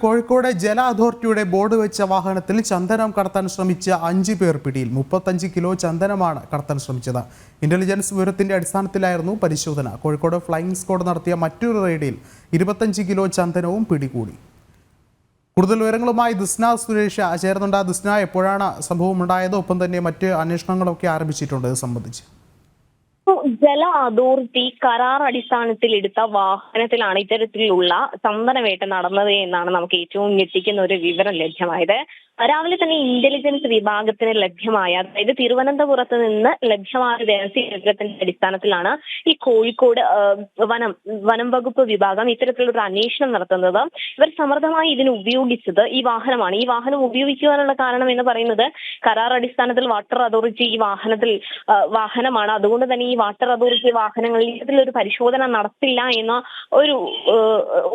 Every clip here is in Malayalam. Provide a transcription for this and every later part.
കോഴിക്കോട് ജല അതോറിറ്റിയുടെ ബോർഡ് വെച്ച വാഹനത്തിൽ ചന്ദനം കടത്താൻ ശ്രമിച്ച 5 പേർ പിടിയിൽ. 35 കിലോ ചന്ദനമാണ് കടത്താൻ ശ്രമിച്ചത്. ഇന്റലിജൻസ് വിവരത്തിന്റെ അടിസ്ഥാനത്തിലായിരുന്നു പരിശോധന. കോഴിക്കോട് ഫ്ലൈയിംഗ് സ്ക്വാഡ് നടത്തിയ മറ്റൊരു റെയ്ഡിൽ 25 കിലോ ചന്ദനവും പിടികൂടി. കൂടുതൽ വിവരങ്ങളുമായി ദിസ്ന സുരേഷ് ചേർന്നുണ്ട്. ദിസ്ന, എപ്പോഴാണ് സംഭവം ഉണ്ടായത്? ഒപ്പം തന്നെ മറ്റ് അന്വേഷണങ്ങളൊക്കെ ആരംഭിച്ചിട്ടുണ്ട് ഇത് സംബന്ധിച്ച്. ജല അതോറിറ്റി കരാർ അടിസ്ഥാനത്തിൽ എടുത്ത വാഹനത്തിലാണ് ഇത്തരത്തിലുള്ള ചന്ദനവേട്ട നടന്നത് എന്നാണ് നമുക്ക് ഏറ്റവും ഞെട്ടിക്കുന്ന ഒരു വിവരം ലഭ്യമായത്. രാവിലെ തന്നെ ഇന്റലിജൻസ് വിഭാഗത്തിന് ലഭ്യമായ, അതായത് തിരുവനന്തപുരത്ത് നിന്ന് ലഭ്യമായ രഹസ്യ വിവരത്തിന്റെ അടിസ്ഥാനത്തിലാണ് ഈ കോഴിക്കോട് വനം വകുപ്പ് വിഭാഗം ഇത്തരത്തിലൊരു അന്വേഷണം നടത്തുന്നത്. ഇവർ സമർത്ഥമായി ഇതിന് ഉപയോഗിച്ചത് ഈ വാഹനമാണ്. ഈ വാഹനം ഉപയോഗിക്കുവാനുള്ള കാരണം എന്ന് പറയുന്നത്, കരാർ അടിസ്ഥാനത്തിൽ വാട്ടർ അതോറിറ്റി ഈ വാഹനമാണ്. അതുകൊണ്ട് തന്നെ ഈ വാട്ടർ അതോറിറ്റി വാഹനങ്ങളിൽ ഇത്തരത്തിലൊരു പരിശോധന നടത്തില്ല എന്ന ഒരു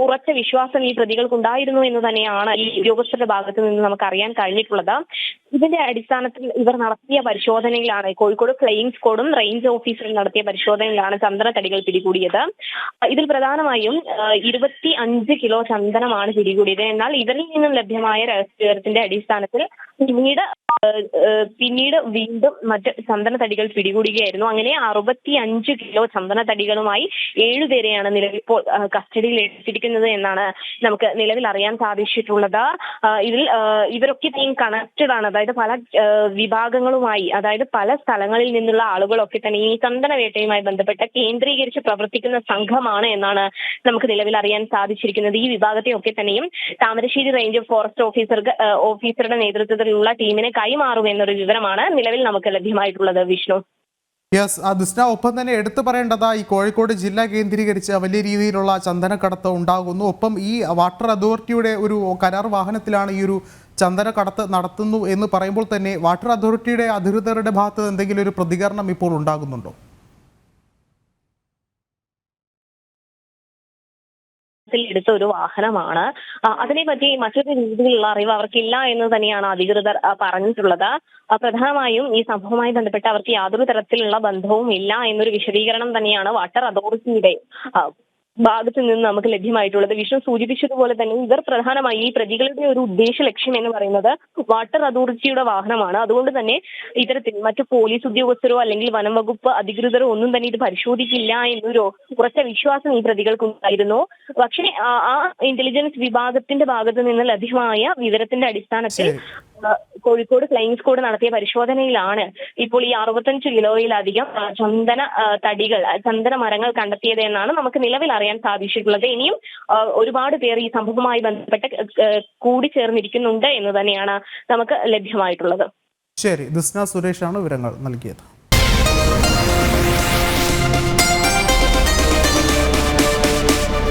ഉറച്ച വിശ്വാസം ഈ പ്രതികൾക്കുണ്ടായിരുന്നു എന്ന് തന്നെയാണ് ഈ ഉദ്യോഗസ്ഥരുടെ ഭാഗത്ത് നിന്ന് നമുക്ക് അറിയാൻ കഴിഞ്ഞിട്ടുള്ളത്. ഇതിന്റെ അടിസ്ഥാനത്തിൽ ഇവർ നടത്തിയ പരിശോധനയിലാണ്, കോഴിക്കോട് ഫ്ലൈയിംഗ് സ്ക്വാഡും റേഞ്ച് ഓഫീസറും നടത്തിയ പരിശോധനയിലാണ് ചന്ദനത്തടികൾ പിടികൂടിയത്. ഇതിൽ പ്രധാനമായും 25 കിലോ ചന്ദനമാണ് പിടികൂടിയത്. എന്നാൽ ഇവരിൽ നിന്നും ലഭ്യമായ രഹസ്യവിവരത്തിന്റെ അടിസ്ഥാനത്തിൽ പിന്നീട് വീണ്ടും മറ്റ് ചന്ദനത്തടികൾ പിടികൂടുകയായിരുന്നു. അങ്ങനെ 65 കിലോ ചന്ദനത്തടികളുമായി 7 പേരെയാണ് നിലവിലിപ്പോൾ കസ്റ്റഡിയിൽ എടുത്തിരിക്കുന്നത് എന്നാണ് നമുക്ക് നിലവിൽ അറിയാൻ സാധിച്ചിട്ടുള്ളത്. ഇതിൽ ഇവരൊക്കെ കണക്റ്റഡ് ആണ്, അതായത് പല വിഭാഗങ്ങളുമായി, അതായത് പല സ്ഥലങ്ങളിൽ നിന്നുള്ള ആളുകളൊക്കെ തന്നെ ഈ ചന്ദനവേട്ടയുമായി ബന്ധപ്പെട്ട് കേന്ദ്രീകരിച്ച് പ്രവർത്തിക്കുന്ന സംഘമാണ് എന്നാണ് നമുക്ക് നിലവിൽ അറിയാൻ സാധിച്ചിരിക്കുന്നത്. ഈ വിഭാഗത്തെ ഒക്കെ തന്നെയും താമരശ്ശേരി റേഞ്ച് ഫോറസ്റ്റ് ഓഫീസറുടെ നേതൃത്വത്തിലുള്ള ടീമിനെ കൈമാറും എന്നൊരു വിവരമാണ് നിലവിൽ നമുക്ക് ലഭ്യമായിട്ടുള്ളത്. വിഷ്ണു. ദിസ്ന, ഒപ്പം തന്നെ എടുത്തു പറയേണ്ടത്, ഈ കോഴിക്കോട് ജില്ല കേന്ദ്രീകരിച്ച് വലിയ രീതിയിലുള്ള ചന്ദനക്കടത്ത് ഉണ്ടാകുന്നു. ഒപ്പം ഈ വാട്ടർ അതോറിറ്റിയുടെ ഒരു കരാർ വാഹനത്തിലാണ് ഈ ഒരു ചന്ദനക്കടത്ത് നടത്തുന്നു എന്ന് പറയുമ്പോൾ തന്നെ വാട്ടർ അതോറിറ്റിയുടെ അധികൃതരുടെ ഭാഗത്ത് എന്തെങ്കിലും ഒരു പ്രതികരണം ഇപ്പോൾ ഉണ്ടാകുന്നുണ്ടോ? എടുത്ത ഒരു വാഹനമാണ്. അതിനെപ്പറ്റി മറ്റൊരു രീതിയിലുള്ള അറിവ് അവർക്കില്ല എന്ന് തന്നെയാണ് അധികൃതർ പറഞ്ഞിട്ടുള്ളത്. പ്രധാനമായും ഈ സംഭവവുമായി ബന്ധപ്പെട്ട് അവർക്ക് യാതൊരു തരത്തിലുള്ള ബന്ധവും ഇല്ല എന്നൊരു വിശദീകരണം തന്നെയാണ് വാട്ടർ അതോറിറ്റിയുടെ ഭാഗത്ത് നിന്ന് നമുക്ക് ലഭ്യമായിട്ടുള്ളത്. വിഷ്ണു സൂചിപ്പിച്ചതുപോലെ തന്നെ ഇവർ പ്രധാനമായി ഈ പ്രതികളുടെ ഒരു ഉദ്ദേശ ലക്ഷ്യം എന്ന് പറയുന്നത് വാട്ടർ അതോറിറ്റിയുടെ വാഹനമാണ്. അതുകൊണ്ട് തന്നെ ഇത്തരത്തിൽ മറ്റു പോലീസ് ഉദ്യോഗസ്ഥരോ അല്ലെങ്കിൽ വനം വകുപ്പ് അധികൃതരോ ഒന്നും തന്നെ ഇത് പരിശോധിക്കില്ല എന്നൊരു ഉറച്ച വിശ്വാസം ഈ പ്രതികൾക്കുണ്ടായിരുന്നു. പക്ഷേ ആ ഇന്റലിജൻസ് വിഭാഗത്തിന്റെ ഭാഗത്ത് നിന്ന് ലഭ്യമായ വിവരത്തിന്റെ അടിസ്ഥാനത്തിൽ കോഴിക്കോട് ഫ്ലൈയിംഗ് സ്ക്വാഡ് നടത്തിയ പരിശോധനയിലാണ് ഇപ്പോൾ ഈ 65 കിലോയിലധികം ചന്ദന മരങ്ങൾ കണ്ടെത്തിയത് എന്നാണ് നമുക്ക് നിലവിൽ അറിയാൻ സാധിച്ചിട്ടുള്ളത്. ഇനിയും ഒരുപാട് പേർ ഈ സംഭവവുമായി ബന്ധപ്പെട്ട് കൂടിച്ചേർന്നിരിക്കുന്നുണ്ട് എന്ന് തന്നെയാണ് നമുക്ക് ലഭ്യമായിട്ടുള്ളത്. ശരി, ദിസ്ന സുരേഷാണ് വിവരങ്ങൾ നൽകിയത്.